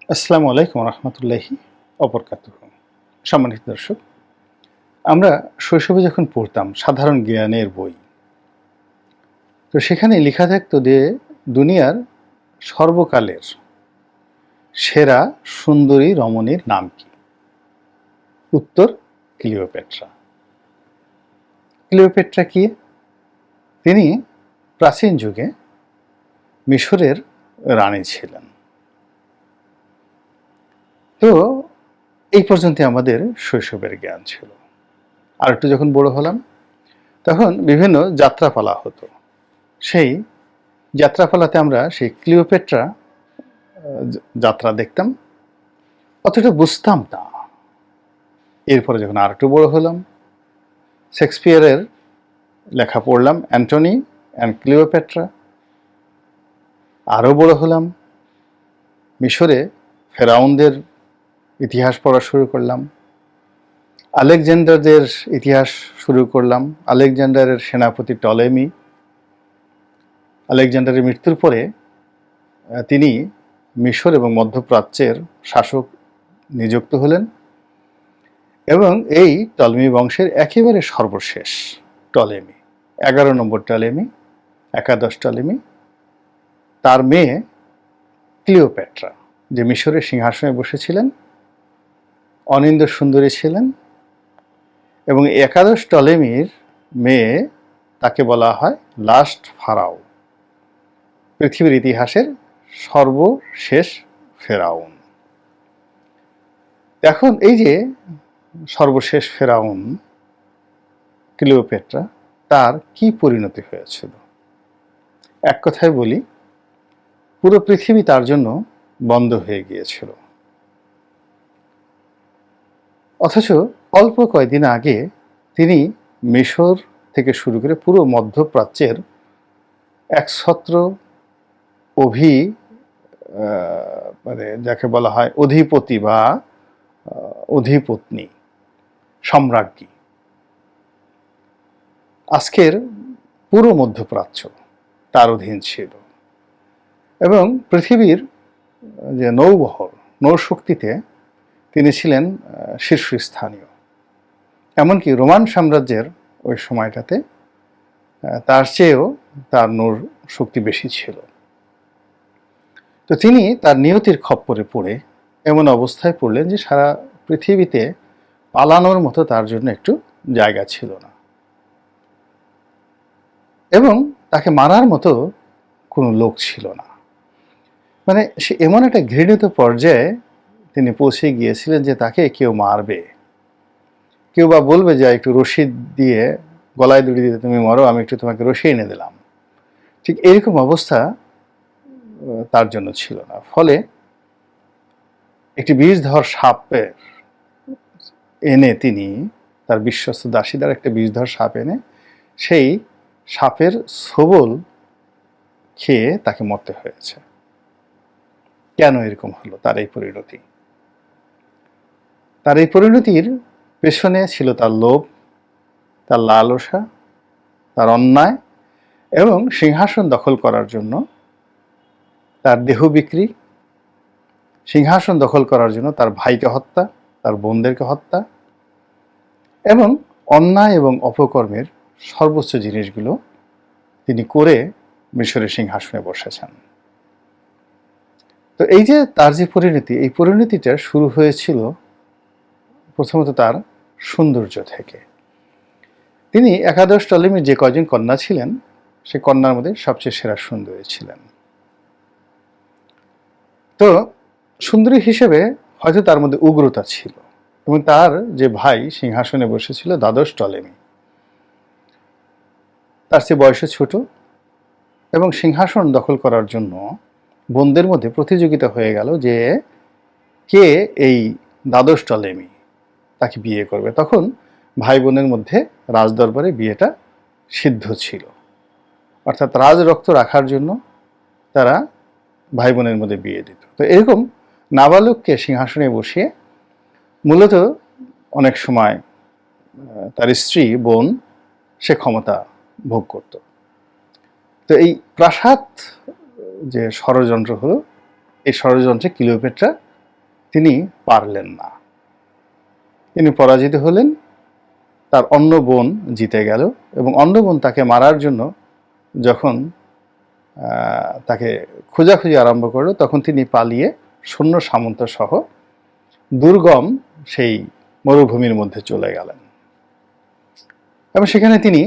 আসসালামু আলাইকুম রহমতুল্লাহি অবরকাতুহ। সম্মানিত দর্শক, আমরা শৈশবে যখন পড়তাম সাধারণ জ্ঞানের বই, তো সেখানে লেখা থাকতো যে দুনিয়ার সর্বকালের সেরা সুন্দরী রমণীর নাম কি? উত্তর ক্লিওপেট্রা। ক্লিওপেট্রা কি? তিনি প্রাচীন যুগে মিশরের রানী ছিলেন। তো এই পর্যন্ত আমাদের শৈশবের জ্ঞান ছিল। আর একটু যখন বড় হলাম তখন বিভিন্ন যাত্রাপালা হতো। সেই যাত্রাপালাতে আমরা সেই ক্লিওপেট্রা যাত্রা দেখতাম, অতটা বুঝতাম না। এরপরে যখন আর একটু বড় হলাম, শেক্সপিয়ারের লেখা পড়লাম, অ্যান্টনি অ্যান্ড ক্লিওপেট্রা। আরও বড় হলাম, মিশরে ফেরাউনদের ইতিহাস পড়া শুরু করলাম, আলেকজান্ডারদের ইতিহাস শুরু করলাম, আলেকজান্ডারের সেনাপতি টলেমি। আলেকজান্ডারের মৃত্যুর পরে তিনি মিশর এবং মধ্যপ্রাচ্যের শাসক নিযুক্ত হলেন এবং এই টলেমি বংশের একেবারে সর্বশেষ টলেমি, 11 নম্বর টলেমি, একাদশ টলেমি, তার মেয়ে ক্লিওপেট্রা, যে মিশরের সিংহাসনে বসেছিলেন, অনিন্দ সুন্দরী ছিলেন। এবং একাদশ টলেমির মেয়ে, তাকে বলা হয় লাস্ট ফারাও, পৃথিবীর ইতিহাসের সর্বশেষ ফেরাউন। এখন এই যে সর্বশেষ ফেরাউন ক্লিওপেট্রা, তার কি পরিণতি হয়েছিল? এক কথায় বলি, পুরো পৃথিবী তার জন্য বন্ধ হয়ে গিয়েছিল। অথচ অল্প কয়েকদিন আগে তিনি মিশর থেকে শুরু করে পুরো মধ্যপ্রাচ্যের একছত্র মানে যাকে বলা হয় অধিপতি বা অধিপত্নী, সম্রাজ্ঞী। আজকের পুরো মধ্যপ্রাচ্য তার অধীন ছিল এবং পৃথিবীর যে নৌবহর, নৌশক্তিতে তিনি ছিলেন শীর্ষস্থানীয়। এমনকি রোমান সাম্রাজ্যের ওই সময়টাতে তার চেয়েও তার নৌর শক্তি বেশি ছিল। তো তিনি তার নিয়তির খপ্পরে পড়ে এমন অবস্থায় পড়লেন যে সারা পৃথিবীতে পালানোর মতো তার জন্য একটু জায়গা ছিল না, এবং তাকে মারার মতো কোনো লোক ছিল না। মানে সে এমন একটা ঘৃণিত পর্যায়ে তিনি পৌঁছে গিয়েছিলেন যে তাকে কেউ মারবে, কেউ বা বলবে যে একটু রশি দিয়ে গলায় দড়ি দিয়ে তুমি মরো, আমি একটু তোমাকে রশি এনে দিলাম। ঠিক এরকম অবস্থা তার জন্য ছিল না। ফলে একটি বিষধর সাপের এনে তিনি, তার বিশ্বস্ত দাসী দ্বারা একটা বিষধর সাপ এনে সেই সাপের ছোবল খেয়ে তাকে মরতে হয়েছে। কেন এরকম হলো তার এই পরিণতি? তার এই পরিণতির পেছনে ছিল তার লোভ, তার লালসা, তার অন্যায় এবং সিংহাসন দখল করার জন্য তার দেহ বিক্রি, সিংহাসন দখল করার জন্য তার ভাইকে হত্যা, তার বোনদেরকে হত্যা এবং অন্যায় এবং অপকর্মের সর্বোচ্চ জিনিসগুলো তিনি করে মিশরের সিংহাসনে বসেছেন। তো এই যে তার যে পরিণতি, এই পরিণতিটা শুরু হয়েছিল প্রথমত তার সৌন্দর্য থেকে। তিনি একাদশ টলেমির যে কয়জন কন্যা ছিলেন, সে কন্যার মধ্যে সবচেয়ে সেরা সুন্দরী ছিলেন। তো সুন্দরী হিসেবে হয়তো তার মধ্যে উগ্রতা ছিল, এবং তার যে ভাই সিংহাসনে বসেছিল দ্বাদশ টলেমি, তার চেয়ে বয়সে ছোট, এবং সিংহাসন দখল করার জন্য বোনদের মধ্যে প্রতিযোগিতা হয়ে গেল যে কে এই দ্বাদশ টলেমি তাকে বিয়ে করবে। তখন ভাই বোনের মধ্যে রাজদরবারে বিয়েটা সিদ্ধ ছিল, অর্থাৎ রাজ রক্ত রাখার জন্য তারা ভাই বোনের মধ্যে বিয়ে দিত। তো এরকম নাবালককে সিংহাসনে বসিয়ে মূলত অনেক সময় তার স্ত্রী, বোন, সে ক্ষমতা ভোগ করত। তো এই প্রাসাদ যে ষড়যন্ত্র হলো, এই ষড়যন্ত্রে ক্লিওপেট্রা তিনি পারলেন না, তিনি পরাজিত হলেন। তার অন্য বোন জিতে গেল এবং অন্য বোন তাকে মারার জন্য যখন তাকে খোঁজাখুঁজি আরম্ভ করলো, তখন তিনি পালিয়ে সৈন্য সামন্ত সহ দুর্গম সেই মরুভূমির মধ্যে চলে গেলেন এবং সেখানে তিনি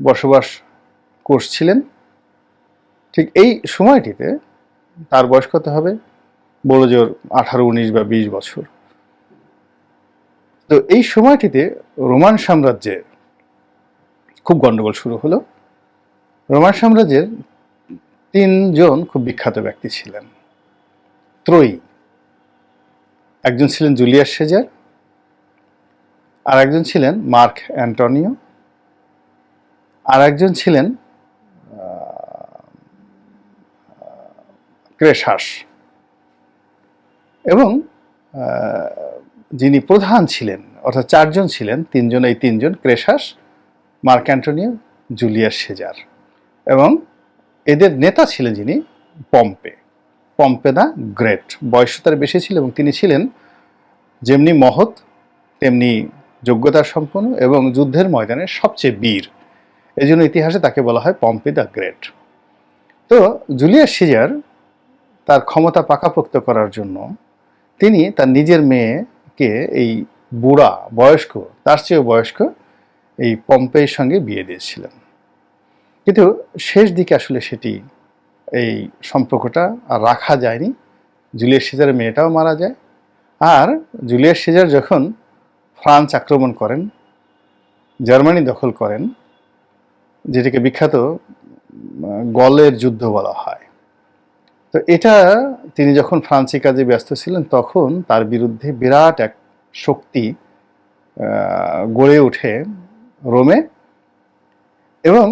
বসবাস করছিলেন। ঠিক এই সময়টিতে তার বয়স কত হবে, বড় জোর 18, 19 বা 20 বছর। তো এই সময়টিতে রোমান সাম্রাজ্যে খুব গন্ডগোল শুরু হলো। রোমান সাম্রাজ্যের 3 জন খুব বিখ্যাত ব্যক্তি ছিলেন, ত্রয়ী। একজন ছিলেন জুলিয়াস সিজার, আর একজন ছিলেন মার্ক অ্যান্টনিও, আর একজন ছিলেন ক্রেসাস। এবং যিনি প্রধান ছিলেন, অর্থাৎ 4 জন ছিলেন, 3 জন ক্রেসাস, মার্ক অ্যান্টনিও, জুলিয়াস সিজার। এবং এদের নেতা ছিলেন যিনি পম্পে দ্য গ্রেট। বয়স তার বেশি ছিল এবং তিনি ছিলেন যেমনি মহৎ তেমনি যোগ্যতা সম্পন্ন এবং যুদ্ধের ময়দানে সবচেয়ে বীর। এই জন্য ইতিহাসে তাকে বলা হয় পম্পে দ্য গ্রেট। তো জুলিয়াস সিজার তার ক্ষমতা পাকাপোক্ত করার জন্য তিনি তার নিজের মেয়েকে এই বুড়া বয়স্ক, তার চেয়েও বয়স্ক এই পম্পের সঙ্গে বিয়ে দিয়েছিলেন। কিন্তু শেষ দিকে আসলে সেটি এই সম্পর্কটা আর রাখা যায়নি। জুলিয়াস সিজারের মেয়েটাও মারা যায়। আর জুলিয়াস সিজার যখন ফ্রান্স আক্রমণ করেন, জার্মানি দখল করেন, যেটাকে বিখ্যাত গলের যুদ্ধ বলা হয়, তো এটা তিনি যখন ফ্রান্সি কাজে ব্যস্ত ছিলেন, তখন তার বিরুদ্ধে বিরাট এক শক্তি গড়ে ওঠে রোমে এবং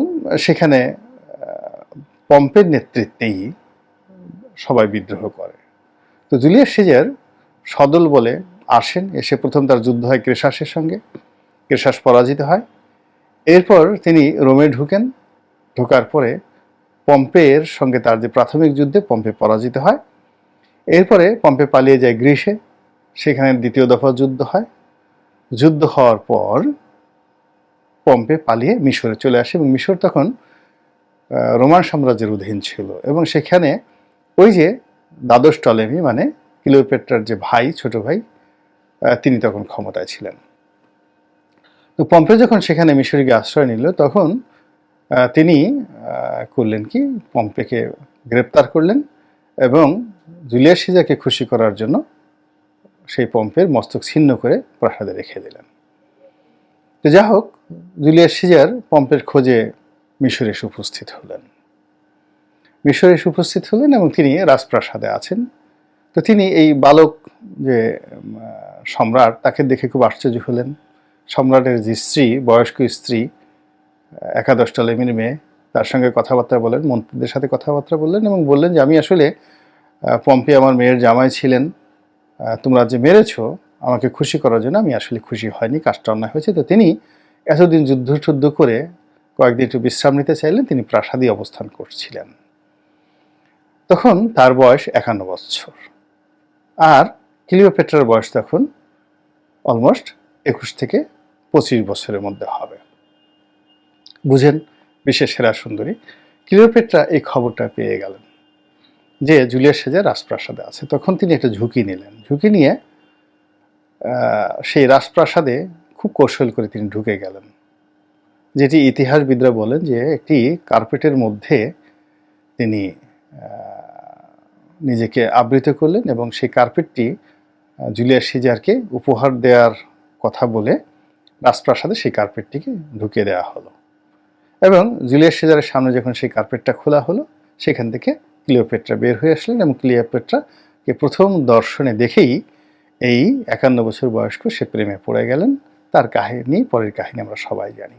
সেখানে পম্পের নেতৃত্বেই সবাই বিদ্রোহ করে। তো জুলিয়াস সিজার সদল বলে আসেন, এসে প্রথম তার যুদ্ধ হয় ক্রেসাসের সঙ্গে, ক্রেসাস পরাজিত হয়। এরপর তিনি রোমে ঢোকার পরে পম্পের সঙ্গে তার যে প্রাথমিক যুদ্ধে পম্পে পরাজিত হয়। এরপরে পম্পে পালিয়ে যায় গ্রিসে, সেখানে দ্বিতীয় দফা যুদ্ধ হয়। যুদ্ধ হওয়ার পর পম্পে পালিয়ে মিশরে চলে আসে এবং মিশর তখন রোমান সাম্রাজ্যের অধীন ছিল এবং সেখানে ওই যে দ্বাদশ টলেমি মানে ক্লিওপেট্রার যে ভাই, ছোট ভাই, তিনি তখন ক্ষমতায় ছিলেন। তো পম্পে যখন সেখানে মিশরে গিয়ে আশ্রয় নিল, তখন তিনি করলেন কি, পম্পেকে গ্রেপ্তার করলেন এবং জুলিয়াস সিজারকে খুশি করার জন্য সেই পম্পের মস্তক ছিন্ন করে প্রাসাদে রেখে দিলেন। তো যা হোক, জুলিয়াস সিজার পম্পের খোঁজে মিশরে এসে উপস্থিত হলেন এবং তিনি রাজপ্রাসাদে আছেন। তো তিনি এই বালক যে সম্রাট, তাকে দেখে খুব আশ্চর্য হলেন। সম্রাটের যে স্ত্রী, বয়স্ক স্ত্রী, একাদশ টলেমির মেয়ে, তার সঙ্গে কথাবার্তা বলেন, মন্ত্রীদের সাথে কথাবার্তা বললেন এবং বললেন যে আমি আসলে পম্পে আমার মেয়ের জামাই ছিলেন, তোমরা যে মেরেছ আমাকে খুশি করার জন্য আমি আসলে খুশি হয়নি, কাজটা অন্যায় হয়েছে। তো তিনি এতদিন যুদ্ধ করে কয়েকদিন একটু বিশ্রাম নিতে চাইলেন, তিনি প্রাসাদে অবস্থান করছিলেন। তখন তার বয়স 51 বছর আর ক্লিওপেট্রার বয়স তখন অলমোস্ট 21 থেকে 25 বছরের মধ্যে হবে। বুঝেন, বিশ্বের সেরা সুন্দরী। ক্লিওপেট্রা এই খবরটা পেয়ে গেলেন যে জুলিয়াস সিজার রাজপ্রাসাদে আছে। তখন তিনি একটা ঝুঁকি নিলেন। ঝুঁকি নিয়ে সেই রাজপ্রাসাদে খুব কৌশল করে তিনি ঢুকে গেলেন, যেটি ইতিহাসবিদরা বলেন যে একটি কার্পেটের মধ্যে তিনি নিজেকে আবৃত করলেন এবং সেই কার্পেটটি জুলিয়াস সিজারকে উপহার দেওয়ার কথা বলে রাজপ্রাসাদে সেই কার্পেটটিকে ঢুকিয়ে দেওয়া হলো এবং জুলিয়াস সিজারের সামনে যখন সেই কার্পেটটা খোলা হলো, সেখান থেকে ক্লিওপেট্রা বের হয়ে আসলেন এবং ক্লিওপেট্রাকে প্রথম দর্শনে দেখেই এই 51 বছর বয়স্ক সে প্রেমে পড়ে গেলেন। তার কাহিনী, পরের কাহিনী আমরা সবাই জানি।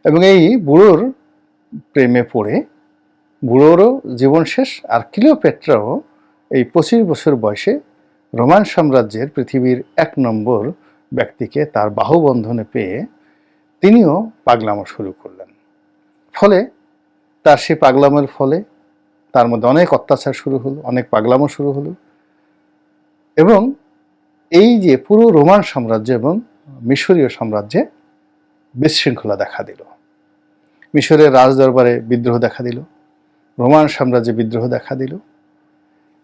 এবং এই বুড়োর প্রেমে পড়ে বুড়োরও জীবন শেষ, আর ক্লিওপেট্রাও এই 25 বছর বয়সে রোমান সাম্রাজ্যের পৃথিবীর 1 নম্বর ব্যক্তিকে তার বাহুবন্ধনে পেয়ে তিনিও পাগলামো শুরু করলেন। ফলে তার সেই পাগলামোর ফলে তার মধ্যে অনেক অত্যাচার শুরু হলো, অনেক পাগলামো শুরু হলো এবং এই যে পুরো রোমান সাম্রাজ্য এবং মিশরীয় সাম্রাজ্যে বিশৃঙ্খলা দেখা দিল। মিশরের রাজদরবারে বিদ্রোহ দেখা দিল, রোমান সাম্রাজ্যে বিদ্রোহ দেখা দিল,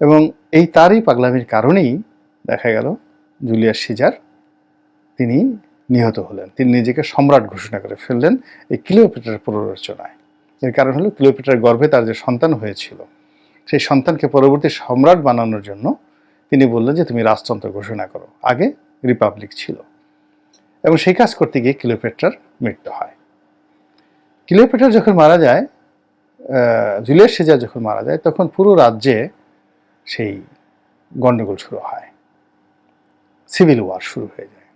এবং এই তারই পাগলামির কারণেই দেখা গেল জুলিয়াস সিজার তিনি নিহত হলেন। তিনি নিজেকে সম্রাট ঘোষণা করে ফেললেন এই ক্লিওপেট্রার প্ররোচনায়। এর কারণ হলো ক্লিওপেট্রার গর্ভে তার যে সন্তান হয়েছিল, সেই সন্তানকে পরবর্তী সম্রাট বানানোর জন্য তিনি বললেন যে তুমি রাজতন্ত্র ঘোষণা করো। আগে রিপাবলিক ছিল, এবং সেই কাজ করতে গিয়ে ক্লিওপেট্রার মৃত্যু হয়। ক্লিওপেট্রা যখন মারা যায়, জুলিয়াস সিজার যখন মারা যায়, তখন পুরো রাজ্যে সেই গণ্ডগোল শুরু হয়, সিভিল ওয়ার শুরু হয়ে যায়।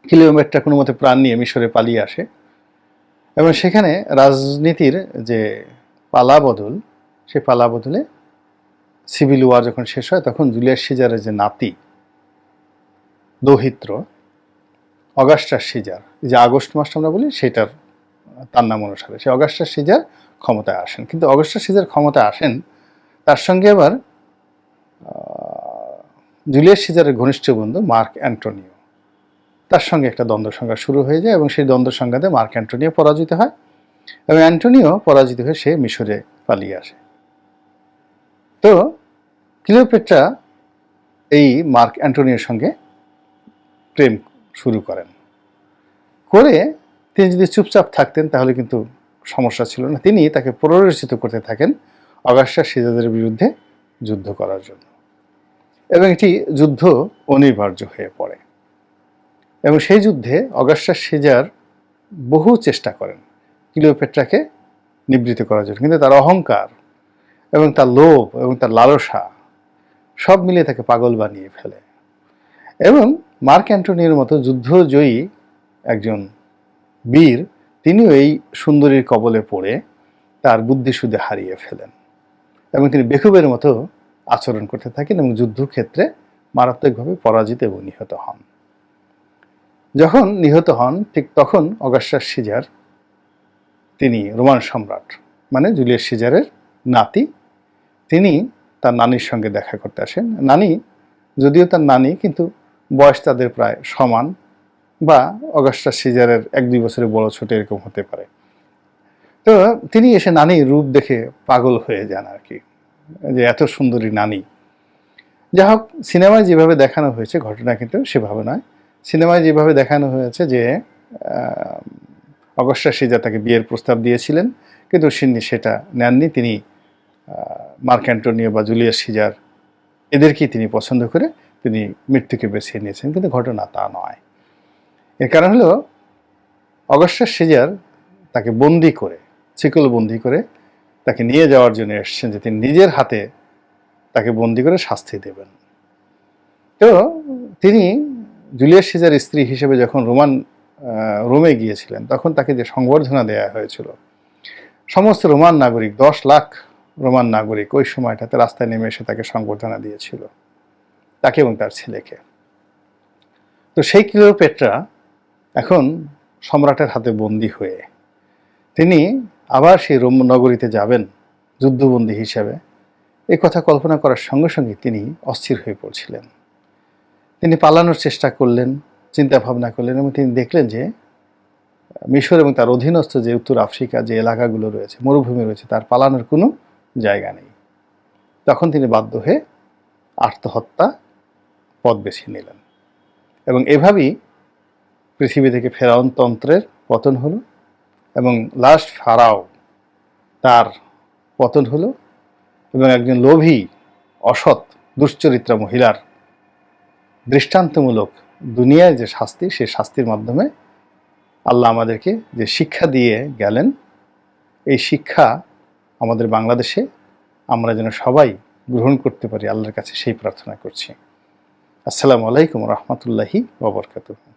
ক্লিওপেট্রা কোনো মতে প্রাণ নিয়ে মিশরে পালিয়ে আসে, এবং সেখানে রাজনীতির যে পালাবদল, সেই পালাবদলে সিভিল ওয়ার যখন শেষ হয়, তখন জুলিয়াস সিজারের যে নাতি দৌহিত্র অগাস্টাস সিজার, যে আগস্ট মাসটা আমরা বলি সেটার তার নাম অনুসারে, সেই অগাস্টাস সিজার ক্ষমতায় আসেন। কিন্তু অগাস্টাস সিজার ক্ষমতায় আসেন, তার সঙ্গে আবার জুলিয়াস সিজারের ঘনিষ্ঠ বন্ধু মার্ক অ্যান্টোনিও, তার সঙ্গে একটা দ্বন্দ্ব সংঘাত শুরু হয়ে যায়, এবং সেই দ্বন্দ্ব সংঘাতে মার্ক অ্যান্টোনিও পরাজিত হয়, এবং অ্যান্টোনিও পরাজিত হয়ে সে মিশরে পালিয়ে আসে। তো ক্লিওপেট্রা এই মার্ক অ্যান্টোনিওর সঙ্গে প্রেম শুরু করেন। করে তিনি যদি চুপচাপ থাকতেন তাহলে কিন্তু সমস্যা ছিল না। তিনি তাকে প্ররোচিত করতে থাকেন অগাস্টাস সিজারের বিরুদ্ধে যুদ্ধ করার জন্য, এবং এটি যুদ্ধ অনিবার্য হয়ে পড়ে। এবং সেই যুদ্ধে অগাস্টাস সিজার বহু চেষ্টা করেন ক্লিওপেট্রাকে নিবৃত্ত করার জন্য, কিন্তু তার অহংকার এবং তার লোভ এবং তার লালসা সব মিলিয়ে তাকে পাগল বানিয়ে ফেলে। এবং মার্ক অ্যান্টোনিওর মতো যুদ্ধজয়ী একজন বীর, তিনিও এই সুন্দরীর কবলে পড়ে তার বুদ্ধিশুদ্ধি হারিয়ে ফেলেন, এবং তিনি বেকুবের মতো আচরণ করতে থাকেন, এবং যুদ্ধক্ষেত্রে মারাত্মকভাবে পরাজিত এবং নিহত হন। যখন নিহত হন, ঠিক তখন অগাস্টাস সিজার, তিনি রোমান সম্রাট মানে জুলিয়াস সিজারের নাতি, তিনি তার নানির সঙ্গে দেখা করতে আসেন। নানি যদিও তার নানি, কিন্তু বয়স তাদের প্রায় সমান, বা অগাস্টাস সিজারের 1-2 বছরের বড় ছোট এরকম হতে পারে। তো তিনি এসে নানির রূপ দেখে পাগল হয়ে যান আর কি, যে এত সুন্দরী নানি। যা হোক, সিনেমায় যেভাবে দেখানো হয়েছে ঘটনা কিন্তু সেভাবে নয়। সিনেমায় যেভাবে দেখানো হয়েছে যে অগাস্টাস সিজার তাকে বিয়ের প্রস্তাব দিয়েছিলেন, কিন্তু তিনি সেটা নেননি। তিনি মার্ক অ্যান্টোনিও বা জুলিয়াস সিজার এদেরকেই তিনি পছন্দ করে তিনি মৃত্যুকে বেছে নিয়েছেন, কিন্তু ঘটনা তা নয়। এর কারণ হলো অগাস্টাস সিজার তাকে বন্দি করে, শিকলবন্দি করে তাকে নিয়ে যাওয়ার জন্য এসেছেন, যে তিনি নিজের হাতে তাকে বন্দি করে শাস্তি দেবেন। তো তিনি জুলিয়াস সিজার স্ত্রী হিসেবে যখন রোমে গিয়েছিলেন, তখন তাকে যে সংবর্ধনা দেওয়া হয়েছিল, সমস্ত রোমান নাগরিক, 10 লাখ রোমান নাগরিক ওই সময়টাতে রাস্তায় নেমে এসে তাকে সংবর্ধনা দিয়েছিল, তাকে এবং তার ছেলেকে। তো সেই ক্লিওপেট্রা এখন সম্রাটের হাতে বন্দী হয়ে তিনি আবার সেই রোম নগরীতে যাবেন যুদ্ধবন্দী হিসাবে, এই কথা কল্পনা করার সঙ্গে সঙ্গে তিনি অস্থির হয়ে পড়ছিলেন। তিনি পালানোর চেষ্টা করলেন, চিন্তা ভাবনা করলেন, এবং তিনি দেখলেন যে মিশর এবং তার অধীনস্থ যে উত্তর আফ্রিকা যে এলাকাগুলো রয়েছে, মরুভূমি রয়েছে, তার পালানোর কোনো জায়গা নেই। তখন তিনি বাধ্য হয়ে আত্মহত্যা পথ বেছে নিলেন, এবং এভাবেই পৃথিবী থেকে ফেরাউন তন্ত্রের পতন হলো, এবং লাস্ট ফারাও তার পতন হলো, এবং একজন লোভী, অসৎ, দুশ্চরিত্রা মহিলার দৃষ্টান্তমূলক দুনিয়ায় যে শাস্তি, সেই শাস্তির মাধ্যমে আল্লাহ আমাদেরকে যে শিক্ষা দিয়ে গেলেন, এই শিক্ষা আমাদের বাংলাদেশে আমরা যেন সবাই গ্রহণ করতে পারি, আল্লাহর কাছে সেই প্রার্থনা করছি। আসসালামু আলাইকুম রহমতুল্লাহি ওয়া বারাকাতুহু।